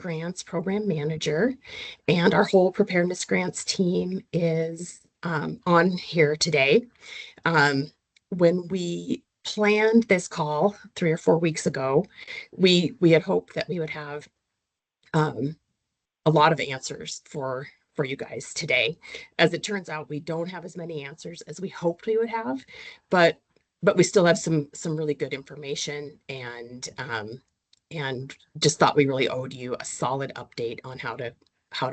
Grants Program Manager, and our whole Preparedness Grants team is on here today. When we planned this call 3 or 4 weeks ago, we had hoped that we would have a lot of answers for you guys today. As it turns out, we don't have as many answers as we hoped we would have, but we still have some really good information, and just thought we really owed you a solid update on how to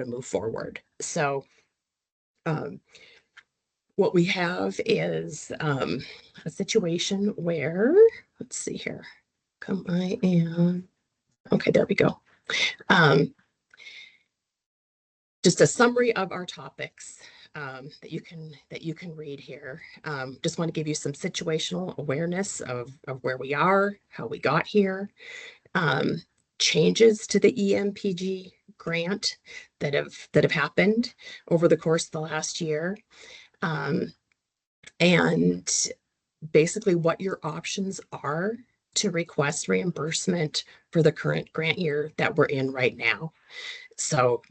move forward. So what we have is a situation where, let's see here, okay, there we go. Just a summary of our topics that you can read here. Just want to give you some situational awareness of where we are, how we got here, changes to the EMPG grant that have happened over the course of the last year, and basically what your options are to request reimbursement for the current grant year that we're in right now. So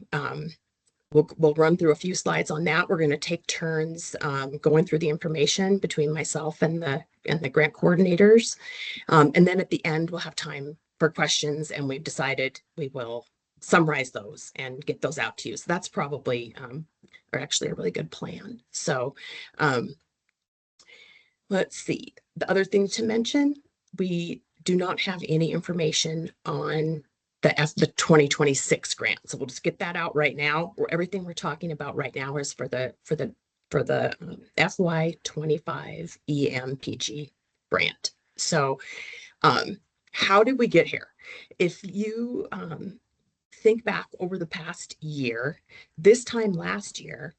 we'll run through a few slides on that. We're going to take turns going through the information between myself and the grant coordinators. And then at the end, we'll have time for questions, and we've decided we will summarize those and get those out to you. So that's probably, or actually a really good plan. So let's see. The other thing to mention, we do not have any information on the 2026 grant. So we'll just get that out right now. Everything we're talking about right now is for the FY25 EMPG grant. So how did we get here? If you think back over the past year, this time last year,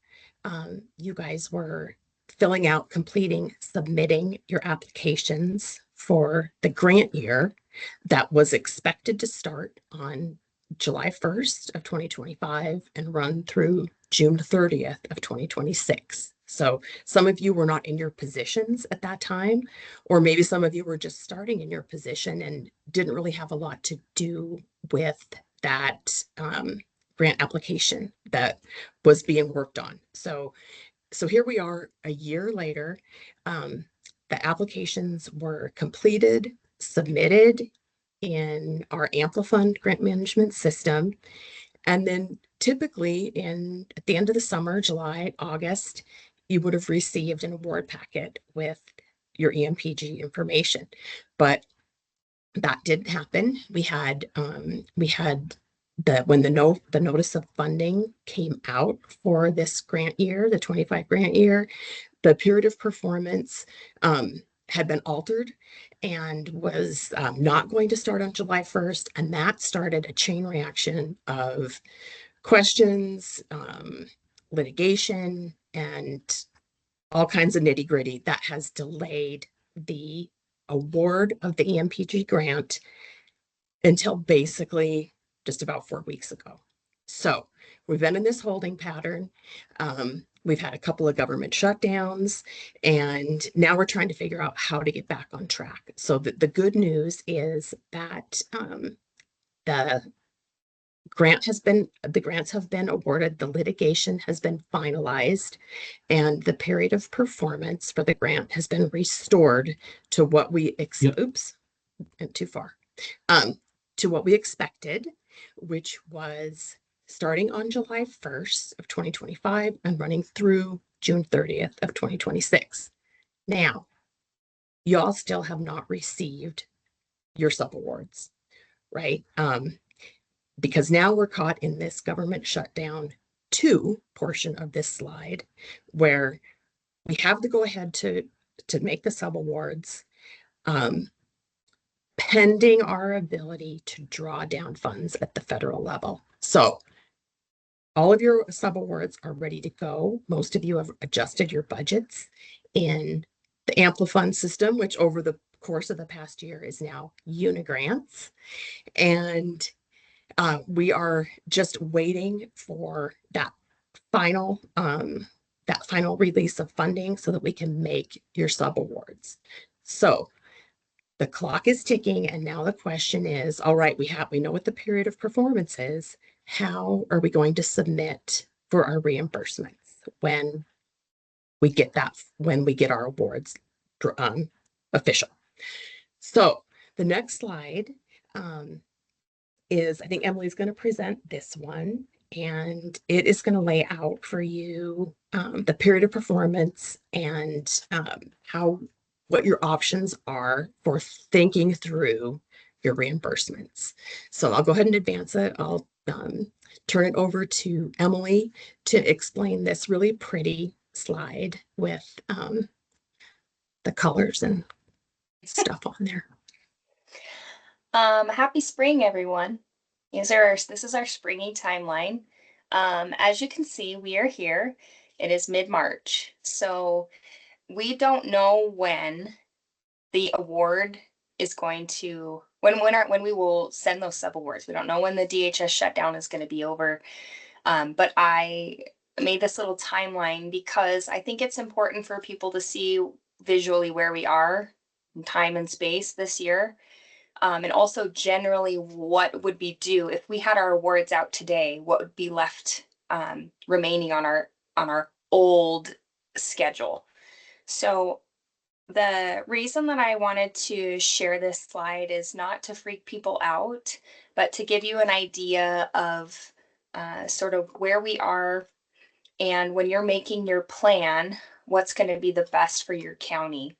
you guys were filling out, completing, submitting your applications for the grant year that was expected to start on July 1st of 2025 and run through June 30th of 2026. So some of you were not in your positions at that time, or maybe some of you were just starting in your position and didn't really have a lot to do with that grant application that was being worked on. So here we are a year later. The applications were completed, submitted in our AmpliFund grant management system. And then typically at the end of the summer, July, August, you would have received an award packet with your EMPG information. But that didn't happen. We had when the notice of funding came out for this grant year, the 25 grant year, the period of performance had been altered and was not going to start on July 1st. And that started a chain reaction of questions, litigation, and all kinds of nitty-gritty that has delayed the award of the EMPG grant until basically just about 4 weeks ago. So we've been in this holding pattern. We've had a couple of government shutdowns, and now we're trying to figure out how to get back on track. So the good news is that the grants have been awarded, the litigation has been finalized, and the period of performance for the grant has been restored to what we to what we expected, which was starting on July 1st of 2025 and running through June 30th of 2026. Now, y'all still have not received your subawards, right? Because now we're caught in this government shutdown 2 portion of this slide, where we have to go ahead to make the subawards, pending our ability to draw down funds at the federal level. So all of your subawards are ready to go. Most of you have adjusted your budgets in the AmpliFund system, which over the course of the past year is now Unigrants. And we are just waiting for that final release of funding so that we can make your subawards. So the clock is ticking, and now the question is, all right, we know what the period of performance is. How are we going to submit for our reimbursements when when we get our awards official? So the next slide is, I think Emily's going to present this one, and it is going to lay out for you the period of performance and what your options are for thinking through your reimbursements. So I'll go ahead and advance it. I'll turn it over to Emily to explain this really pretty slide with the colors and stuff on there. Happy spring, everyone. This is our springy timeline. As you can see, we are here. It is mid-March. So we don't know when the award is going to, when we will send those sub-awards. We don't know when the DHS shutdown is going to be over. But I made this little timeline because I think it's important for people to see visually where we are in time and space this year. And also generally what would be due if we had our awards out today, what would be left remaining on our old schedule. So the reason that I wanted to share this slide is not to freak people out, but to give you an idea of sort of where we are, and when you're making your plan, what's going to be the best for your county.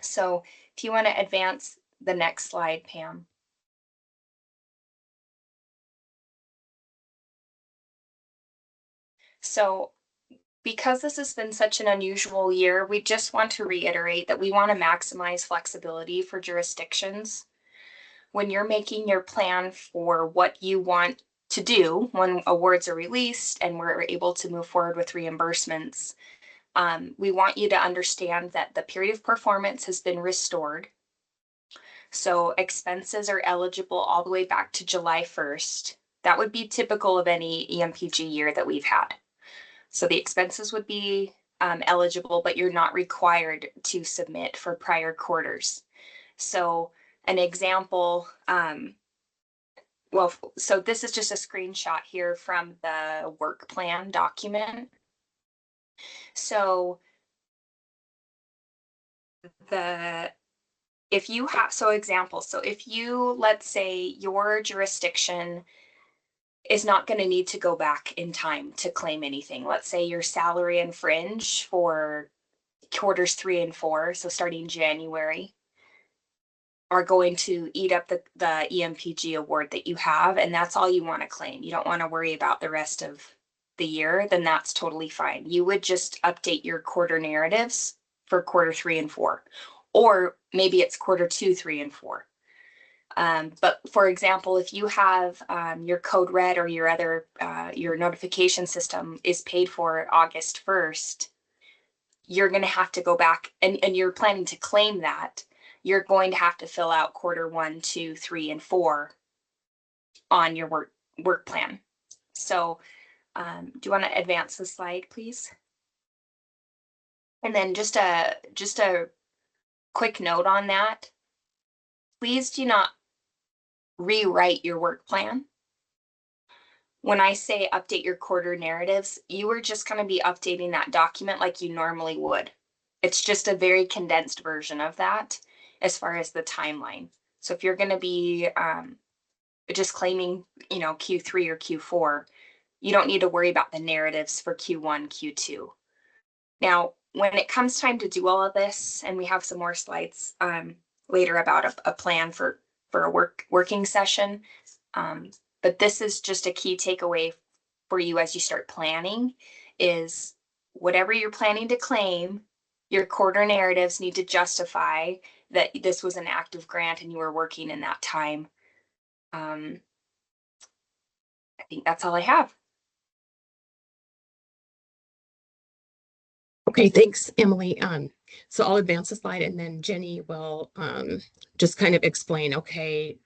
So if you want to advance the next slide, Pam. So because this has been such an unusual year, we just want to reiterate that we want to maximize flexibility for jurisdictions. When you're making your plan for what you want to do when awards are released and we're able to move forward with reimbursements, we want you to understand that the period of performance has been restored. So expenses are eligible all the way back to July 1st. That would be typical of any EMPG year that we've had. So the expenses would be eligible, but you're not required to submit for prior quarters. So an example, so this is just a screenshot here from the work plan document. So if you have, so if you, let's say your jurisdiction is not going to need to go back in time to claim anything. Let's say your salary and fringe for quarters 3 and 4, so starting January, are going to eat up the EMPG award that you have, and that's all you want to claim. You don't want to worry about the rest of the year, then that's totally fine. You would just update your quarter narratives for quarter 3 and 4. Or maybe it's quarter 2, 3, and 4. But for example, if you have your code red or your other your notification system is paid for August 1st, you're going to have to go back and you're planning to claim that. You're going to have to fill out quarter 1, 2, 3, and 4 on your work plan. So do you want to advance the slide, please? And then just a quick note on that. Please do not rewrite your work plan. When I say update your quarter narratives, you are just going to be updating that document like you normally would. It's just a very condensed version of that as far as the timeline. So if you're going to be just claiming, Q3 or Q4, you don't need to worry about the narratives for Q1, Q2. Now, when it comes time to do all of this, and we have some more slides later about a plan for a working session, but this is just a key takeaway for you as you start planning is whatever you're planning to claim, your quarter narratives need to justify that this was an active grant and you were working in that time. I think that's all I have. Okay, thanks, Emily. So I'll advance the slide, and then Jenny will just kind of explain, okay,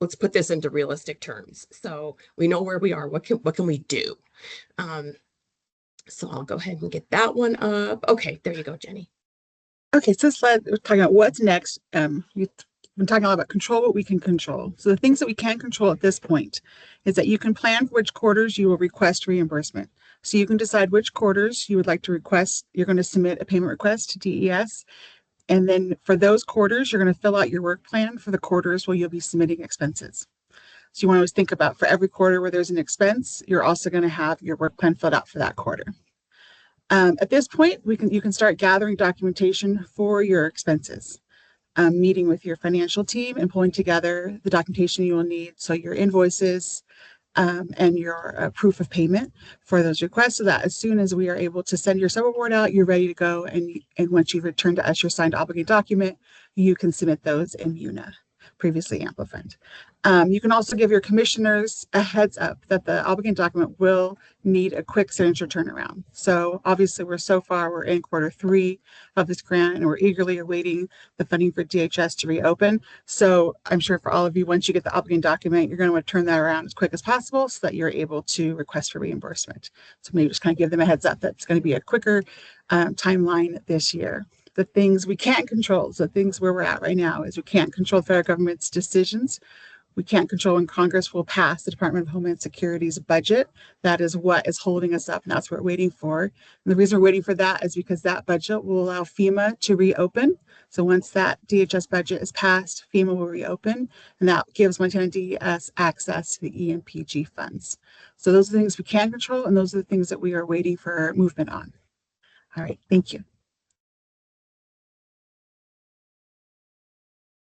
let's put this into realistic terms. So we know where we are. What can we do? So I'll go ahead and get that one up. Okay, there you go, Jenny. Okay, so we're talking about what's next. We've been talking a lot about control what we can control. So the things that we can control at this point is that you can plan for which quarters you will request reimbursement. So you can decide which quarters you would like to request. You're going to submit a payment request to DES. And then for those quarters, you're going to fill out your work plan for the quarters where you'll be submitting expenses. So you want to always think about for every quarter where there's an expense, you're also going to have your work plan filled out for that quarter. At this point, you can start gathering documentation for your expenses, meeting with your financial team and pulling together the documentation you will need. So your invoices, and your proof of payment for those requests, so that as soon as we are able to send your sub-award out, you're ready to go. And once you return to us your signed obligated document, you can submit those in UNA, previously Amplifund. You can also give your commissioners a heads up that the obligated document will need a quick signature turnaround. So obviously we're in quarter 3 of this grant, and we're eagerly awaiting the funding for DHS to reopen. So I'm sure for all of you, once you get the obligated document, you're going to want to turn that around as quick as possible so that you're able to request for reimbursement. So maybe just kind of give them a heads up that's going to be a quicker timeline this year. The things we can't control, so things where we're at right now, is we can't control the federal government's decisions. We can't control when Congress will pass the Department of Homeland Security's budget. That is what is holding us up, and that's what we're waiting for. And the reason we're waiting for that is because that budget will allow FEMA to reopen. So once that DHS budget is passed, FEMA will reopen, and that gives Montana DES access to the EMPG funds. So those are the things we can control, and those are the things that we are waiting for movement on. All right, thank you.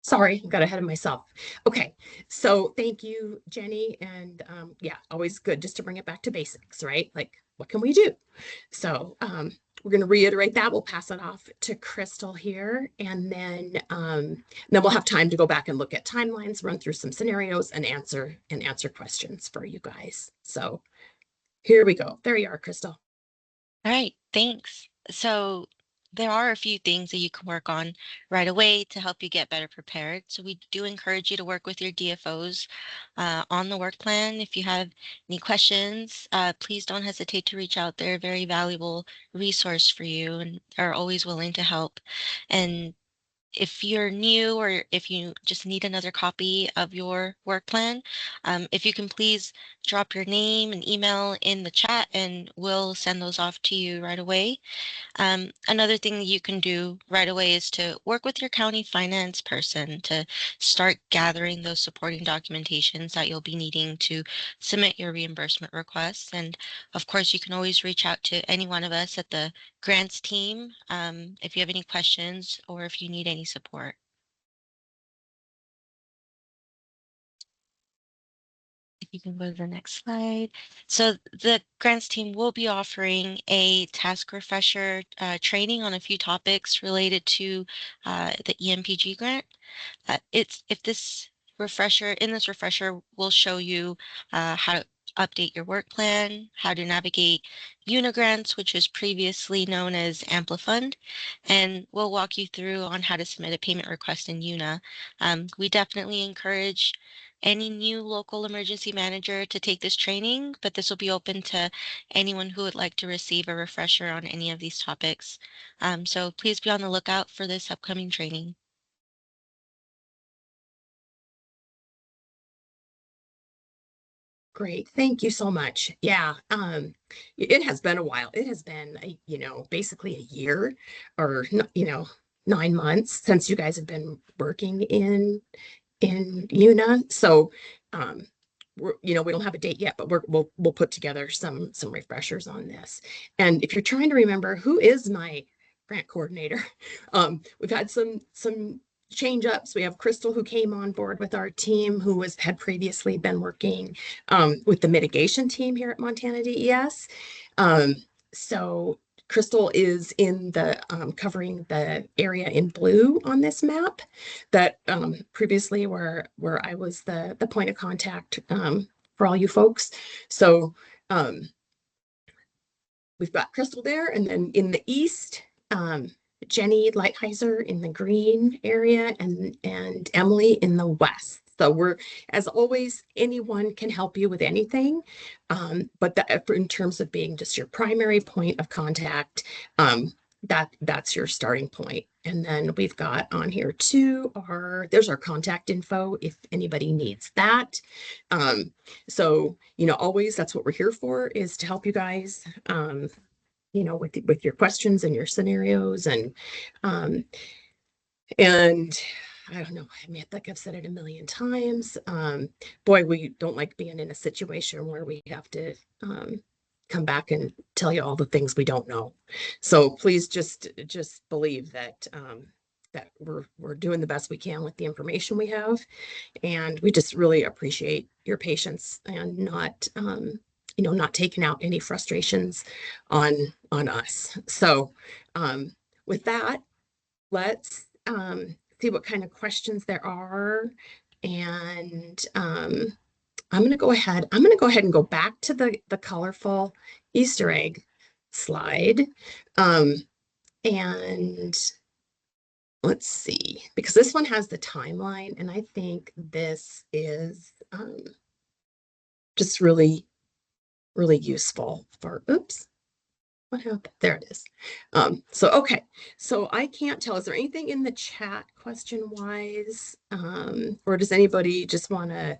Sorry, got ahead of myself. Okay, so thank you, Jenny. And yeah, always good just to bring it back to basics, right? Like, what can we do? So we're going to reiterate that. We'll pass it off to Crystal here, and then we'll have time to go back and look at timelines, run through some scenarios, and answer questions for you guys. So here we go. There you are, Crystal. All right, thanks. So there are a few things that you can work on right away to help you get better prepared. So we do encourage you to work with your DFOs on the work plan. If you have any questions, please don't hesitate to reach out. They're a very valuable resource for you and are always willing to help. And if you're new or if you just need another copy of your work plan, if you can please drop your name and email in the chat and we'll send those off to you right away. Another thing that you can do right away is to work with your county finance person to start gathering those supporting documentations that you'll be needing to submit your reimbursement requests. And of course, you can always reach out to any one of us at the grants team if you have any questions or if you need any support. If you can go to the next slide. So the grants team will be offering a task refresher training on a few topics related to the EMPG grant. If this refresher, in this refresher, we'll show you how to update your work plan, how to navigate Unigrants, which is previously known as Amplifund, and we'll walk you through on how to submit a payment request in UNA. We definitely encourage any new local emergency manager to take this training, but this will be open to anyone who would like to receive a refresher on any of these topics. So please be on the lookout for this upcoming training. Great. Thank you so much. Yeah. It has been a while. It has been, basically a year or, 9 months since you guys have been working in UNA. So, we don't have a date yet, but we'll put together some refreshers on this. And if you're trying to remember who is my grant coordinator, we've had some change ups. We have Crystal, who came on board with our team, who had previously been working with the mitigation team here at Montana DES. So Crystal is in the covering the area in blue on this map that previously where I was the point of contact for all you folks. So we've got Crystal there, and then in the east, Jenny Lighthizer in the green area, and Emily in the west. So we're, as always, anyone can help you with anything. But in terms of being just your primary point of contact, that's your starting point. And then we've got on here too, there's our contact info if anybody needs that. So, always that's what we're here for, is to help you guys, with your questions and your scenarios. And I don't know, I mean, I think I've said it a million times. Boy, we don't like being in a situation where we have to come back and tell you all the things we don't know. So please just believe that that we're doing the best we can with the information we have, and we just really appreciate your patience and not taking out any frustrations on us. So with that, let's see what kind of questions there are. And I'm going to go ahead and go back to the colorful Easter egg slide. And let's see, because this one has the timeline, and I think this is just really, really useful for, oops, what happened? There it is. Okay. So I can't tell, is there anything in the chat question wise? Or does anybody just want to